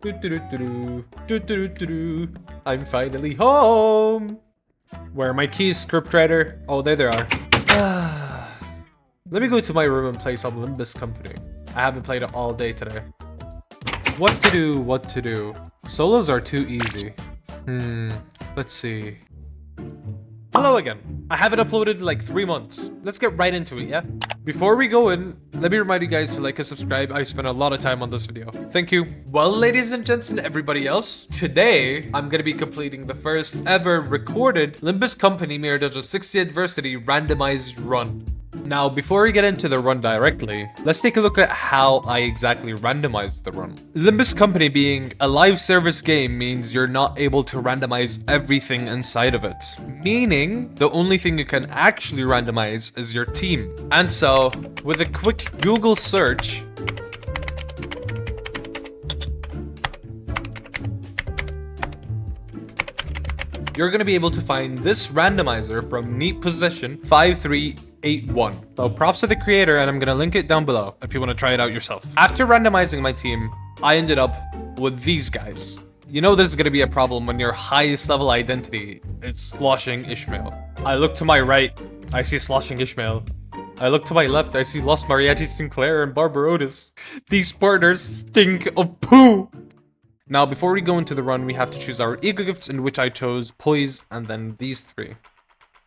I'm finally home. Where are my keys, scriptwriter? Oh, there they are. Let me go to my room and play some Limbus Company. I haven't played it all day today. What to do? Solos are too easy. Let's see. Hello again. I haven't uploaded in like 3 months. Let's get right into it, yeah? Before we go in, let me remind you guys to like and subscribe. I spent a lot of time on this video. Thank you. Well, ladies and gents and everybody else, today I'm gonna be completing the first ever recorded Limbus Company Mirror Dojo 60th Adversity randomized run. Now, before we get into the run directly, let's take a look at how I exactly randomized the run. Limbus Company being a live service game means you're not able to randomize everything inside of it. Meaning, the only thing you can actually randomize is your team. And so, with a quick Google search, you're going to be able to find this randomizer from Neat Position 5381. So props to the creator, and I'm going to link it down below if you want to try it out yourself. After randomizing my team, I ended up with these guys. You know there's going to be a problem when your highest level identity is Sloshing Ishmael. I look to my right, I see Sloshing Ishmael. I look to my left, I see Lost Mariachi Sinclair and Barbara Otis. These partners stink of poo! Now, before we go into the run, we have to choose our ego gifts, in which I chose Poise and then these three.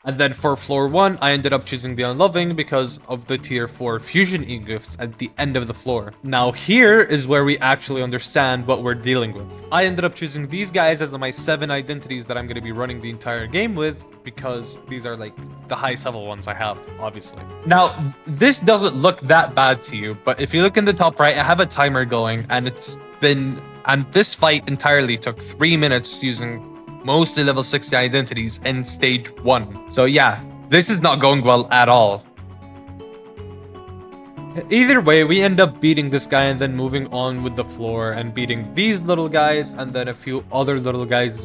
And then for floor 1, I ended up choosing the Unloving because of the tier 4 fusion ego gifts at the end of the floor. Now here is where we actually understand what we're dealing with. I ended up choosing these guys as my 7 identities that I'm going to be running the entire game with, because these are like the highest level ones I have, obviously. Now, this doesn't look that bad to you, but if you look in the top right, I have a timer going, and this fight entirely took 3 minutes using mostly level 60 identities in stage 1. So yeah, this is not going well at all. Either way, we end up beating this guy and then moving on with the floor and beating these little guys and then a few other little guys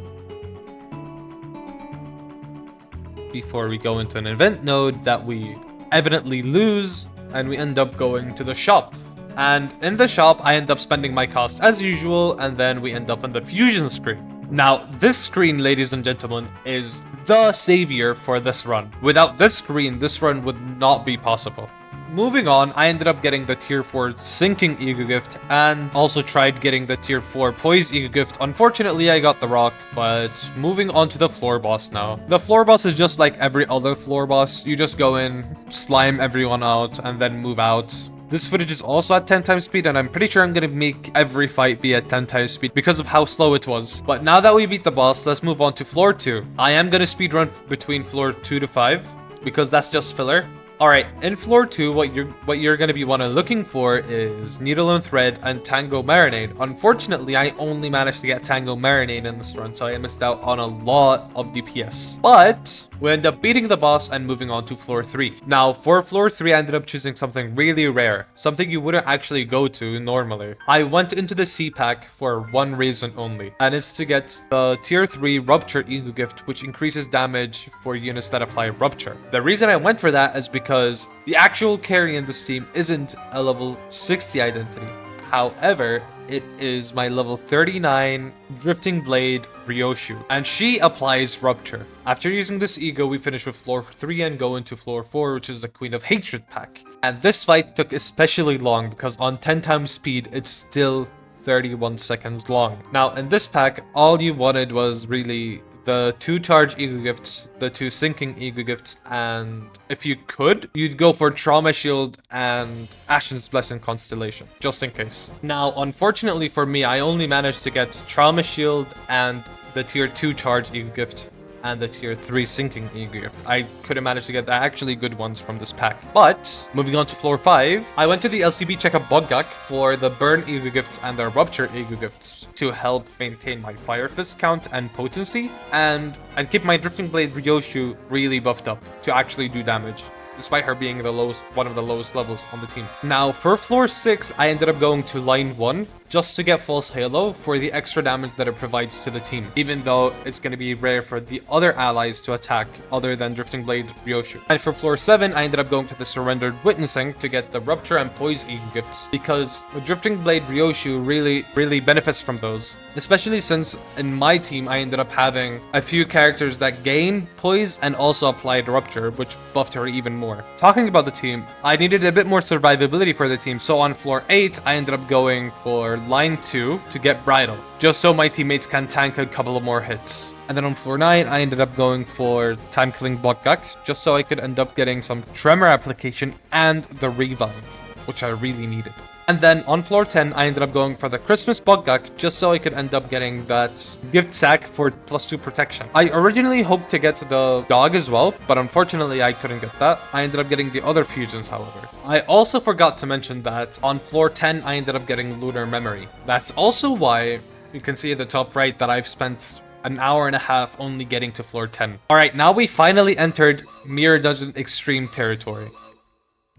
before we go into an event node that we evidently lose, and we end up going to the shop. And in the shop, I end up spending my cost as usual, and then we end up on the fusion screen. Now, this screen, ladies and gentlemen, is the savior for this run. Without this screen, this run would not be possible. Moving on, I ended up getting the tier 4 sinking ego gift and also tried getting the tier 4 poise ego gift. Unfortunately, I got the rock, but moving on to the floor boss now. The floor boss is just like every other floor boss. You just go in, slime everyone out, and then move out. This footage is also at 10 times speed, and I'm pretty sure I'm gonna make every fight be at 10 times speed because of how slow it was. But now that we beat the boss, let's move on to floor 2. I am gonna speedrun between floor 2 to 5 because that's just filler. Alright, in floor 2, what you're gonna be looking for is Needle and Thread and Tango Marinade. Unfortunately, I only managed to get Tango Marinade in this run, so I missed out on a lot of DPS. But we end up beating the boss and moving on to floor 3. Now, for floor 3, I ended up choosing something really rare. Something you wouldn't actually go to normally. I went into the C-Pack for one reason only. And it's to get the tier 3 Rupture ego gift, which increases damage for units that apply Rupture. The reason I went for that is because the actual carry in this team isn't a level 60 identity. However, it is my level 39 Drifting Blade Ryoshu, and she applies Rupture. After using this ego, we finish with floor 3 and go into floor 4, which is the Queen of Hatred pack. And this fight took especially long because on 10 times speed, it's still 31 seconds long. Now, in this pack, all you wanted was really the 2 charge ego gifts, the 2 sinking ego gifts, and if you could, you'd go for Trauma Shield and Ashen's Blessing Constellation, just in case. Now, unfortunately for me, I only managed to get Trauma Shield and the tier 2 charge ego gift and the tier 3 sinking ego gift. I couldn't manage to get the actually good ones from this pack. But moving on to floor 5, I went to the LCB checkup Bugak for the burn ego gifts and the rupture ego gifts to help maintain my fire fist count and potency and keep my drifting blade Ryoshu really buffed up to actually do damage, despite her being one of the lowest levels on the team. Now, for floor 6, I ended up going to line 1 just to get False Halo for the extra damage that it provides to the team, even though it's going to be rare for the other allies to attack other than Drifting Blade Ryoshu. And for floor 7, I ended up going to the Surrendered Witnessing to get the Rupture and Poise gifts, because Drifting Blade Ryoshu really benefits from those, especially since in my team I ended up having a few characters that gain Poise and also applied Rupture, which buffed her even more. Talking about the team, I needed a bit more survivability for the team, so on floor 8 I ended up going for line 2 to get Bridal, just so my teammates can tank a couple of more hits. And then on floor 9, I ended up going for time-killing Botgak, just so I could end up getting some Tremor application and the Revive, which I really needed. And then on floor 10, I ended up going for the Christmas Botgak, just so I could end up getting that gift sack for +2 protection. I originally hoped to get the dog as well, but unfortunately I couldn't get that. I ended up getting the other fusions, however. I also forgot to mention that on floor 10, I ended up getting Lunar Memory. That's also why you can see at the top right that I've spent an hour and a half only getting to floor 10. Alright, now we finally entered Mirror Dungeon Extreme territory.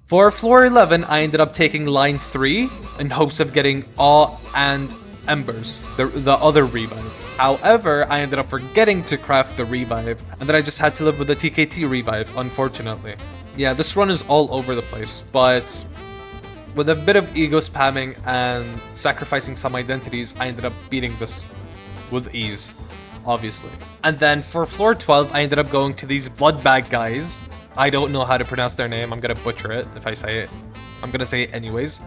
For floor 11, I ended up taking line 3 in hopes of getting Awe and Embers, the other revive. However, I ended up forgetting to craft the revive, and then I just had to live with the TKT revive, unfortunately. Yeah, this run is all over the place, but with a bit of ego spamming and sacrificing some identities, I ended up beating this with ease, obviously. And then for floor 12, I ended up going to these blood bag guys. I don't know how to pronounce their name. I'm gonna butcher it if I say it. I'm gonna say it anyways.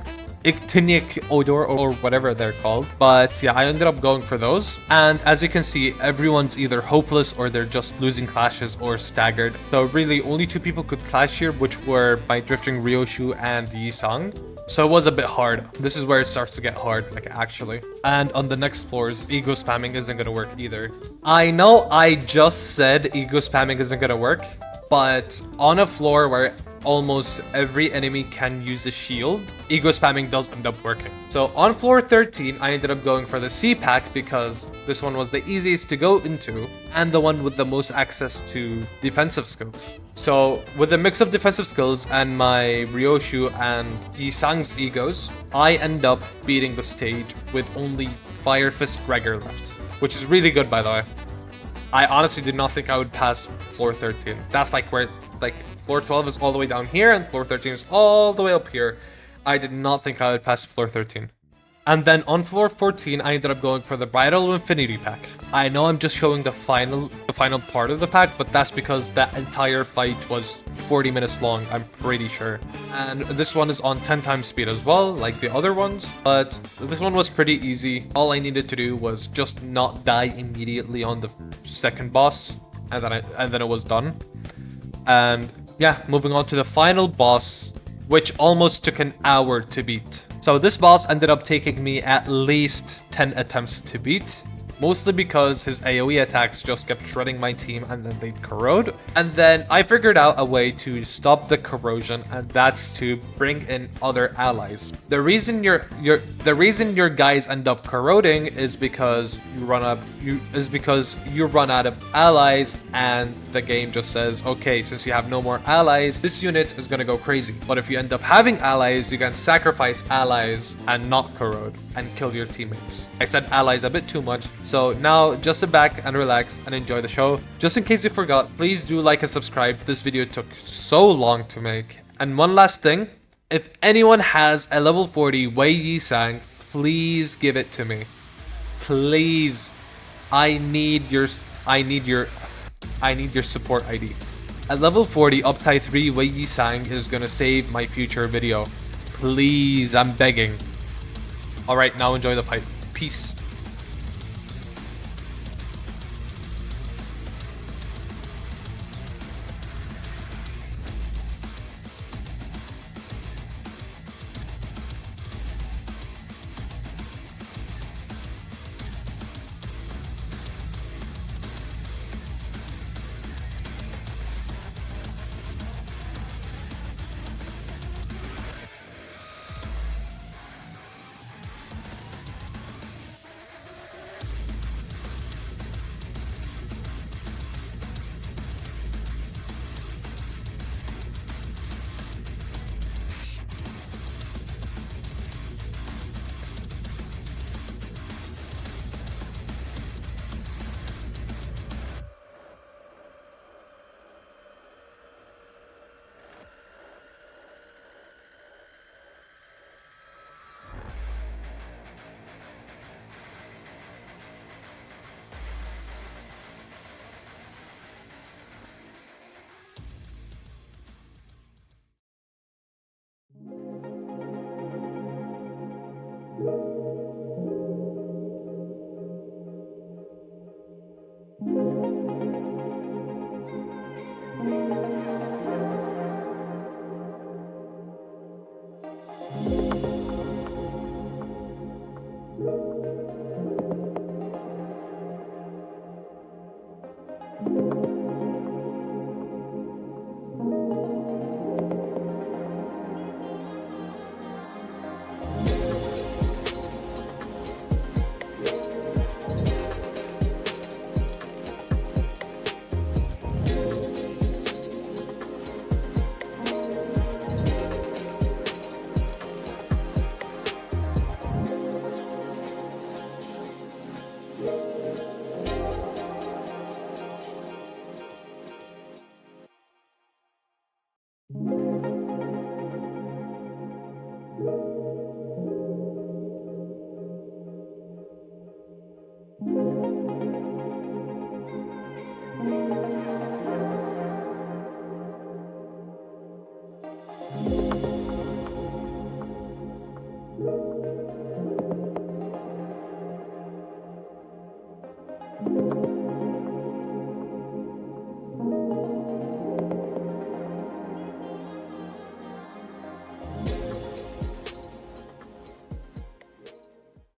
Ictinic Odor or whatever they're called. But yeah, I ended up going for those. And as you can see, everyone's either hopeless or they're just losing clashes or staggered. So really, only 2 people could clash here, which were my Drifting Ryoshu and Yisang. So it was a bit hard. This is where it starts to get hard, like actually. And on the next floors, ego spamming isn't gonna work either. I know I just said ego spamming isn't gonna work, but on a floor where almost every enemy can use a shield, ego spamming does end up working. So on floor 13, I ended up going for the C pack because this one was the easiest to go into and the one with the most access to defensive skills. So with a mix of defensive skills and my Ryoshu and Yisang's egos, I end up beating the stage with only Fire Fist Gregor left, which is really good, by the way. I honestly did not think I would pass floor 13. That's like where, like, floor 12 is all the way down here and floor 13 is all the way up here. I did not think I would pass floor 13. And then on floor 14, I ended up going for the Bridal Infinity pack. I know I'm just showing the final part of the pack, but that's because that entire fight was 40 minutes long, I'm pretty sure. And this one is on 10 times speed as well, like the other ones. But this one was pretty easy. All I needed to do was just not die immediately on the second boss, and then it was done. And yeah, moving on to the final boss, which almost took an hour to beat. So this boss ended up taking me at least 10 attempts to beat, mostly because his AoE attacks just kept shredding my team and then they'd corrode. And then I figured out a way to stop the corrosion, and that's to bring in other allies. The reason your guys end up corroding is because you run out of allies, and the game just says, okay, since you have no more allies, this unit is gonna go crazy. But if you end up having allies, you can sacrifice allies and not corrode and kill your teammates. I said allies a bit too much. So now just sit back and relax and enjoy the show. Just in case you forgot, please do like and subscribe. This video took so long to make. And one last thing, if anyone has a level 40 Wei Yisang, please give it to me. Please. I need your support ID. At level 40, Uptie 3 Wei Yisang is gonna save my future video. Please, I'm begging. Alright, now enjoy the fight. Peace.